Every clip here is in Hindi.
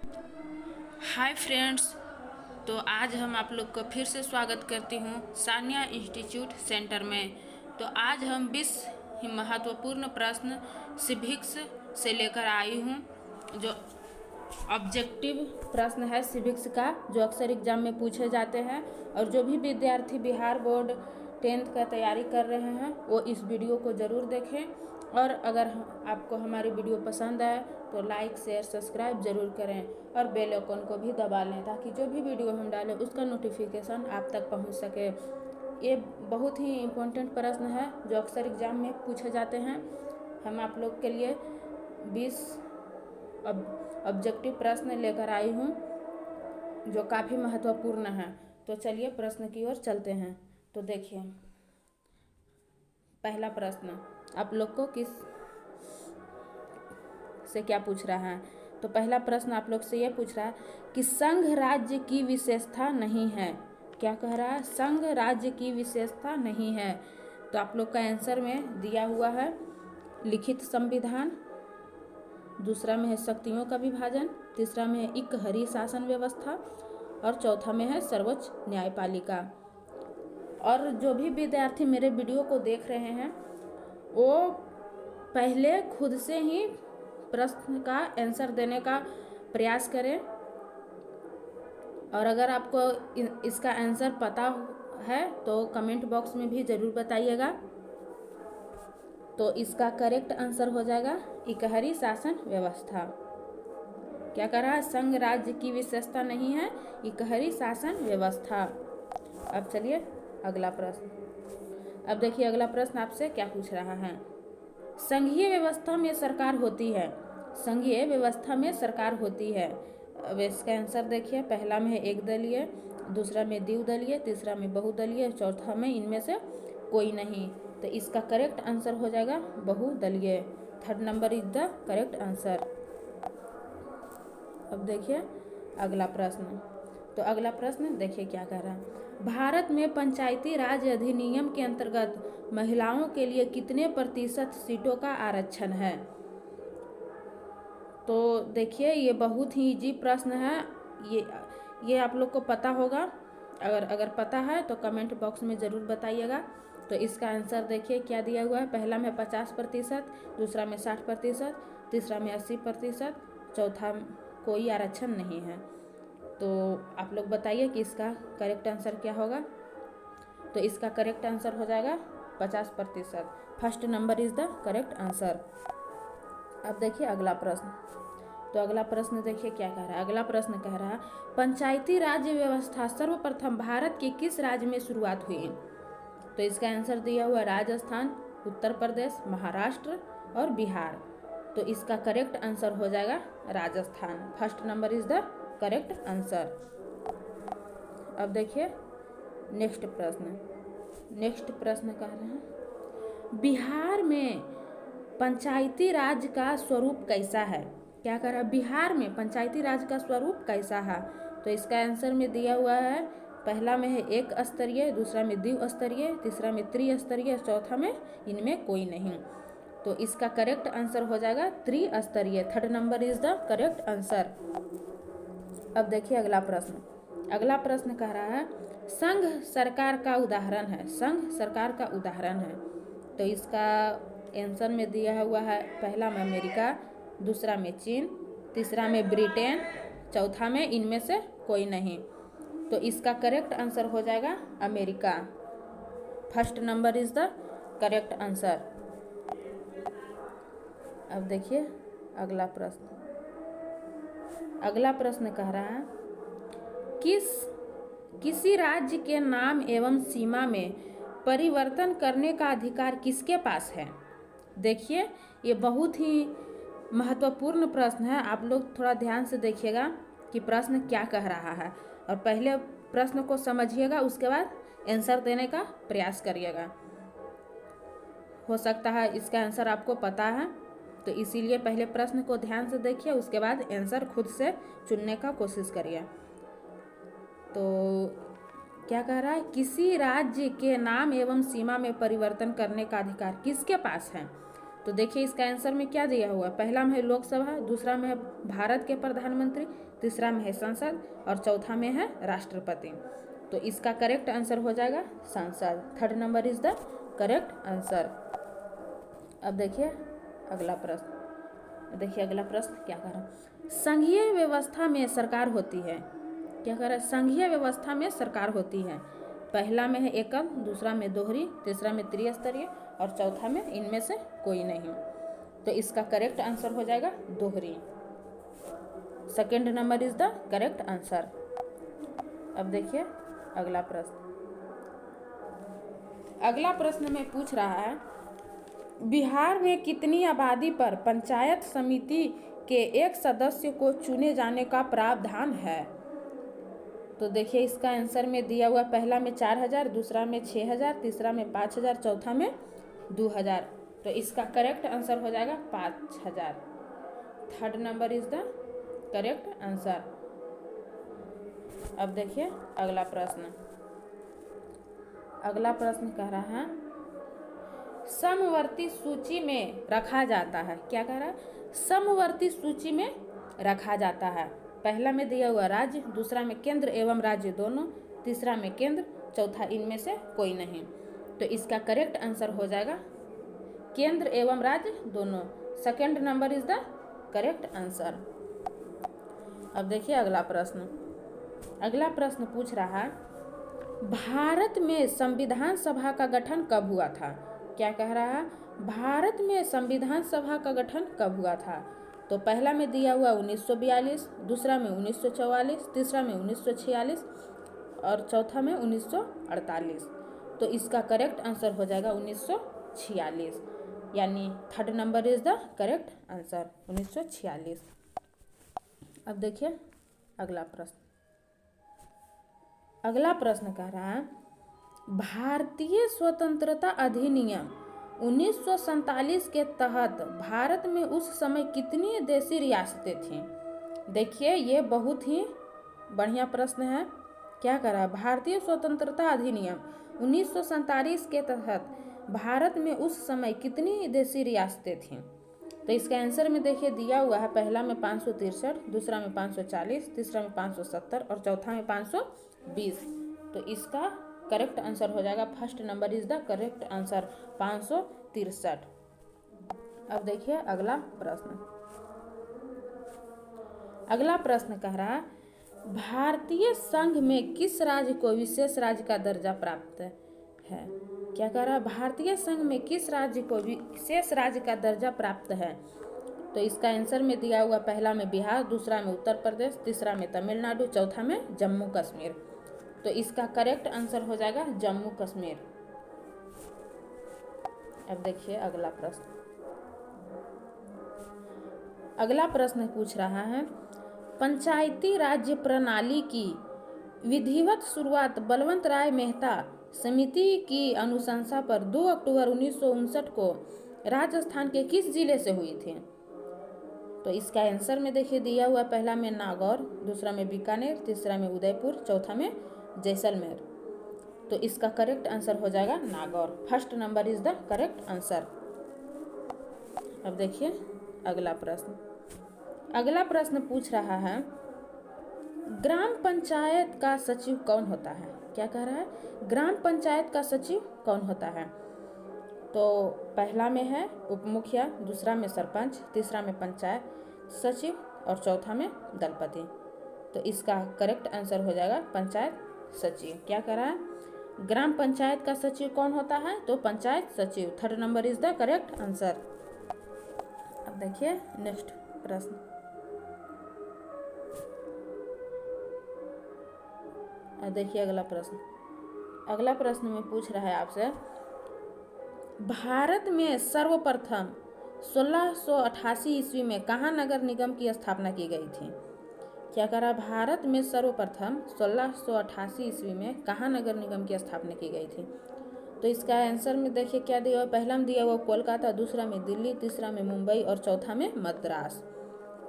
Hi friends. तो आज हम आप लोग को फिर से स्वागत करती हूँ सानिया इंस्टीट्यूट सेंटर में। तो आज हम 20 महत्वपूर्ण प्रश्न सिविक्स से लेकर आई हूँ, जो ऑब्जेक्टिव प्रश्न है सिविक्स का, जो अक्सर एग्जाम में पूछे जाते हैं। और जो भी विद्यार्थी बिहार बोर्ड 10th का तैयारी कर रहे हैं वो इस वीडियो को ज़रूर देखें। और अगर आपको हमारी वीडियो पसंद आए तो लाइक शेयर सब्सक्राइब ज़रूर करें और बेल आइकन को भी दबा लें, ताकि जो भी वीडियो हम डालें उसका नोटिफिकेशन आप तक पहुंच सके। ये बहुत ही इम्पोर्टेंट प्रश्न है जो अक्सर एग्जाम में पूछे जाते हैं। हम आप लोग के लिए 20 ऑब्जेक्टिव प्रश्न लेकर आई हूँ जो काफ़ी महत्वपूर्ण है। तो चलिए प्रश्न की ओर चलते हैं। तो देखिए, पहला प्रश्न आप लोग को किस से क्या पूछ रहा है। तो पहला प्रश्न आप लोग से ये पूछ रहा है कि संघ राज्य की विशेषता नहीं है। क्या कह रहा है? संघ राज्य की विशेषता नहीं है। तो आप लोग का आंसर में दिया हुआ है लिखित संविधान, दूसरा में है शक्तियों का विभाजन, तीसरा में है इकहरी शासन व्यवस्था और चौथा में है सर्वोच्च न्यायपालिका। और जो भी विद्यार्थी मेरे वीडियो को देख रहे हैं वो पहले खुद से ही प्रश्न का आंसर देने का प्रयास करें। और अगर आपको इसका आंसर पता है तो कमेंट बॉक्स में भी ज़रूर बताइएगा। तो इसका करेक्ट आंसर हो जाएगा इकहरी शासन व्यवस्था। क्या कह रहा है? संघ राज्य की विशेषता नहीं है, इकहरी शासन व्यवस्था। अब चलिए अगला प्रश्न। अब देखिए अगला प्रश्न आपसे क्या पूछ रहा है। संघीय व्यवस्था में सरकार होती है। संघीय व्यवस्था में सरकार होती है। अब इसका आंसर देखिए, पहला में है एक दलीय, दूसरा में द्विदलीय, तीसरा में बहुदलीय, चौथा में इनमें से कोई नहीं। तो इसका करेक्ट आंसर हो जाएगा बहुदलीय। Third number is the correct answer. अब देखिए अगला प्रश्न। तो अगला प्रश्न देखिए क्या कह रहा है। भारत में पंचायती राज अधिनियम के अंतर्गत महिलाओं के लिए कितने प्रतिशत सीटों का आरक्षण है। तो देखिए ये बहुत ही इजी प्रश्न है। ये आप लोग को पता होगा। अगर पता है तो कमेंट बॉक्स में ज़रूर बताइएगा। तो इसका आंसर देखिए क्या दिया हुआ है। पहला में 50%, दूसरा में 60%, तीसरा में 80%, चौथा कोई आरक्षण नहीं है। तो आप लोग बताइए कि इसका करेक्ट आंसर क्या होगा। तो इसका करेक्ट आंसर हो जाएगा 50%। First number is the correct answer. अब देखिए अगला प्रश्न। तो अगला प्रश्न देखिए क्या कह रहा है। अगला प्रश्न कह रहा है पंचायती राज व्यवस्था सर्वप्रथम भारत के किस राज्य में शुरुआत हुई। तो इसका आंसर दिया हुआ राजस्थान, उत्तर प्रदेश, महाराष्ट्र और बिहार। तो इसका करेक्ट आंसर हो जाएगा Rajasthan. First number is the correct answer. अब देखिए नेक्स्ट प्रश्न। नेक्स्ट प्रश्न कह रहे हैं बिहार में पंचायती राज का स्वरूप कैसा है। क्या कह रहा है? बिहार में पंचायती राज का स्वरूप कैसा है। तो इसका आंसर में दिया हुआ है पहला में है एक स्तरीय, दूसरा में द्विस्तरीय, तीसरा में त्रिस्तरीय, चौथा में इनमें कोई नहीं। तो इसका करेक्ट आंसर हो जाएगा त्रिस्तरीय। Third number is the correct answer. अब देखिए अगला प्रश्न। अगला प्रश्न कह रहा है संघ सरकार का उदाहरण है। संघ सरकार का उदाहरण है। तो इसका आंसर में दिया हुआ है पहला में अमेरिका, दूसरा में चीन, तीसरा में ब्रिटेन, चौथा में इनमें से कोई नहीं। तो इसका करेक्ट आंसर हो जाएगा America. First number is the correct answer. अब देखिए अगला प्रश्न। अगला प्रश्न कह रहा है किसी राज्य के नाम एवं सीमा में परिवर्तन करने का अधिकार किसके पास है। देखिए ये बहुत ही महत्वपूर्ण प्रश्न है। आप लोग थोड़ा ध्यान से देखिएगा कि प्रश्न क्या कह रहा है और पहले प्रश्न को समझिएगा, उसके बाद आंसर देने का प्रयास करिएगा। हो सकता है इसका आंसर आपको पता है, तो इसीलिए पहले प्रश्न को ध्यान से देखिए, उसके बाद आंसर खुद से चुनने का कोशिश करिए। तो क्या कह रहा है किसी राज्य के नाम एवं सीमा में परिवर्तन करने का अधिकार किसके पास है। तो देखिए इसका आंसर में क्या दिया हुआ है, पहला में है लोकसभा, दूसरा में है भारत के प्रधानमंत्री, तीसरा में है संसद और चौथा में है राष्ट्रपति। तो इसका करेक्ट आंसर हो जाएगा संसद। Third number is the correct answer. अब देखिए अगला प्रश्न, देखिए अगला प्रश्न क्या कर रहा है, संघीय व्यवस्था में सरकार होती है, क्या कर रहा है, संघीय व्यवस्था में सरकार होती है। पहला में है एकल, दूसरा में दोहरी, तीसरा में त्रिस्तरीय और चौथा में इनमें से कोई नहीं। तो इसका करेक्ट आंसर हो जाएगा दोहरी। Second number is the correct answer. अब देखिए अगला प्रश्न, अगला प्रश्न में पूछ रहा है बिहार में कितनी आबादी पर पंचायत समिति के एक सदस्य को चुने जाने का प्रावधान है। तो देखिए इसका आंसर में दिया हुआ पहला में 4000, दूसरा में 6000, तीसरा में 5000, चौथा में 2000। तो इसका करेक्ट आंसर हो जाएगा 5000। Third number is the correct answer. अब देखिए अगला प्रश्न, अगला प्रश्न कह रहा है समवर्ती सूची में रखा जाता है, क्या कह रहा है, समवर्ती सूची में रखा जाता है। पहला में दिया हुआ राज्य, दूसरा में केंद्र एवं राज्य दोनों, तीसरा में केंद्र, चौथा इनमें से कोई नहीं। तो इसका करेक्ट आंसर हो जाएगा केंद्र एवं राज्य दोनों। Second number is the correct answer. अब देखिए अगला प्रश्न, अगला प्रश्न पूछ रहा है भारत में संविधान सभा का गठन कब हुआ था। क्या कह रहा है, भारत में संविधान सभा का गठन कब हुआ था। तो पहला में दिया हुआ 1942, दूसरा में 1944, तीसरा में 1946 और चौथा में 1948। तो इसका करेक्ट आंसर हो जाएगा 1946, यानी third number is the correct answer 1946। अब देखिए अगला प्रश्न, अगला प्रश्न कह रहा है भारतीय स्वतंत्रता अधिनियम 1947 के तहत भारत में उस समय कितनी देशी रियासतें थीं। देखिए ये बहुत ही बढ़िया प्रश्न है। क्या करा, भारतीय स्वतंत्रता अधिनियम 1947 के तहत भारत में उस समय कितनी देशी रियासतें थीं। तो इसका आंसर में देखिए दिया हुआ है पहला में 563, दूसरा में 540, तीसरा में 570 और चौथा में 520। तो इसका करेक्ट आंसर हो जाएगा first number is the correct answer 563। अब देखिए अगला प्रश्न, अगला प्रश्न कह रहा है भारतीय संघ में किस राज्य को विशेष राज्य का दर्जा प्राप्त है। क्या कह रहा है, भारतीय संघ में किस राज्य को विशेष राज्य का दर्जा प्राप्त है। तो इसका आंसर में दिया हुआ पहला में बिहार, दूसरा में उत्तर प्रदेश, तीसरा में तमिलनाडु, चौथा में जम्मू कश्मीर। तो इसका करेक्ट आंसर हो जाएगा जम्मू कश्मीर। अब देखिए अगला प्रश्न, अगला प्रश्न पूछ रहा है पंचायती राज्य प्रणाली की विधिवत शुरुआत बलवंत राय मेहता समिति की अनुशंसा पर 2 अक्टूबर 1959 को राजस्थान के किस जिले से हुई थी। तो इसका आंसर में देखिए दिया हुआ पहला में नागौर, दूसरा में बीकानेर, तीसरा में उदयपुर, चौथा में जैसलमेर। तो इसका करेक्ट आंसर हो जाएगा Nagaur. First number is the correct answer. अब देखिए अगला प्रश्न, अगला प्रश्न पूछ रहा है ग्राम पंचायत का सचिव कौन होता है। क्या कह रहा है, ग्राम पंचायत का सचिव कौन होता है। तो पहला में है उप मुखिया, दूसरा में सरपंच, तीसरा में पंचायत सचिव और चौथा में दलपति। तो इसका करेक्ट आंसर हो जाएगा पंचायत सचिव। क्या कह रहा है, ग्राम पंचायत का सचिव कौन होता है, तो पंचायत सचिव। Third number is the correct answer. अब देखिए नेक्स्ट प्रश्न, देखिए अगला प्रश्न, अगला प्रश्न में पूछ रहा है आपसे भारत में सर्वप्रथम 1688 ईस्वी में कहाँ नगर निगम की स्थापना की गई थी। क्या करा, भारत में सर्वप्रथम 1688 ईस्वी में कहाँ नगर निगम की स्थापना की गई थी। तो इसका आंसर में देखिए क्या दिया हुआ, पहला में दिया हुआ कोलकाता, दूसरा में दिल्ली, तीसरा में मुंबई और चौथा में मद्रास।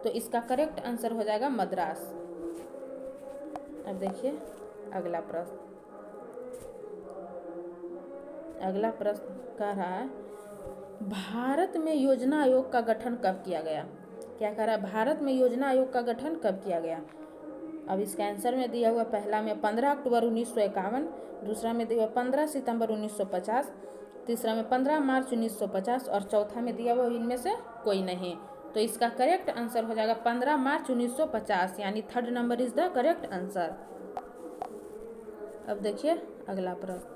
तो इसका करेक्ट आंसर हो जाएगा मद्रास। अब देखिए अगला प्रश्न, अगला प्रश्न कह रहा है भारत में योजना आयोग का गठन कब किया गया? क्या कह रहा है? भारत में योजना आयोग का गठन कब किया गया? अब इसका आंसर में दिया हुआ पहला में 15 अक्टूबर 1951, दूसरा में दिया हुआ 15 सितंबर 1950, तीसरा में 15 मार्च 1950 और चौथा में दिया हुआ इनमें से कोई नहीं। तो इसका करेक्ट आंसर हो जाएगा 15 मार्च 1950, यानी third number is the correct answer. अब देखिए अगला प्रश्न।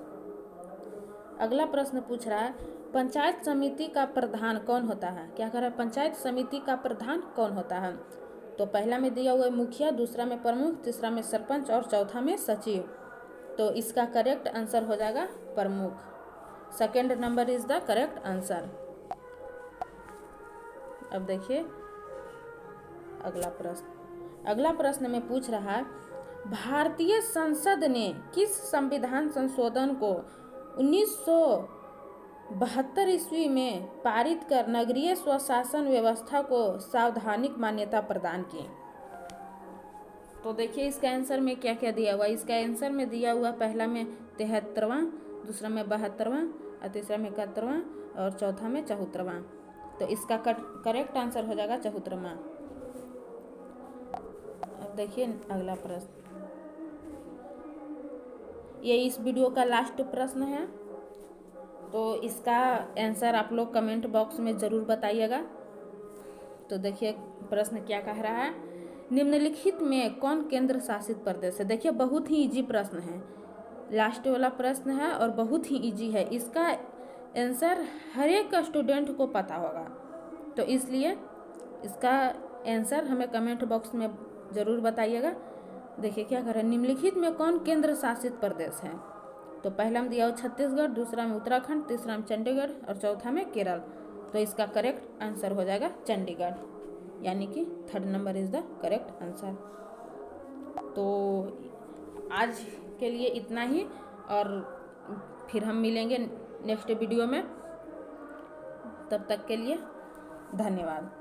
अगला प्रश्न पूछ रहा है पंचायत समिति का प्रधान कौन होता है? क्या कह रहा है? पंचायत समिति का प्रधान कौन होता है? तो पहला में दिया हुआ है मुखिया, दूसरा में प्रमुख, तीसरा में सरपंच और चौथा में सचिव। तो इसका करेक्ट आंसर हो जाएगा प्रमुख। Second number is the correct answer. अब देखिए अगला प्रश्न। अगला प्रश्न में पूछ रहा है भारतीय संसद ने किस संविधान संशोधन को 1972 ईस्वी में पारित कर नगरीय स्वशासन व्यवस्था को संवैधानिक मान्यता प्रदान की? तो देखिए इसका आंसर में क्या क्या दिया हुआ। इसका आंसर में दिया हुआ पहला में 73वां, दूसरा में 72वां और तीसरा में 71वां और चौथा में 74वां। तो इसका करेक्ट आंसर हो जाएगा 74वां। अब देखिए अगला प्रश्न। ये इस वीडियो का लास्ट प्रश्न है, तो इसका आंसर आप लोग कमेंट बॉक्स में ज़रूर बताइएगा। तो देखिए प्रश्न क्या कह रहा है, निम्नलिखित में कौन केंद्र शासित प्रदेश है? देखिए बहुत ही इजी प्रश्न है, लास्ट वाला प्रश्न है और बहुत ही इजी है। इसका आंसर हर एक स्टूडेंट को पता होगा, तो इसलिए इसका आंसर हमें कमेंट बॉक्स में ज़रूर बताइएगा। देखिए क्या कर रहे हैं, निम्नलिखित में कौन केंद्र शासित प्रदेश है? तो पहला में दिया हुआ छत्तीसगढ़, दूसरा में उत्तराखंड, तीसरा में चंडीगढ़ और चौथा में केरल। तो इसका करेक्ट आंसर हो जाएगा चंडीगढ़, यानी कि third number is the correct answer. तो आज के लिए इतना ही, और फिर हम मिलेंगे नेक्स्ट वीडियो में। तब तक के लिए धन्यवाद।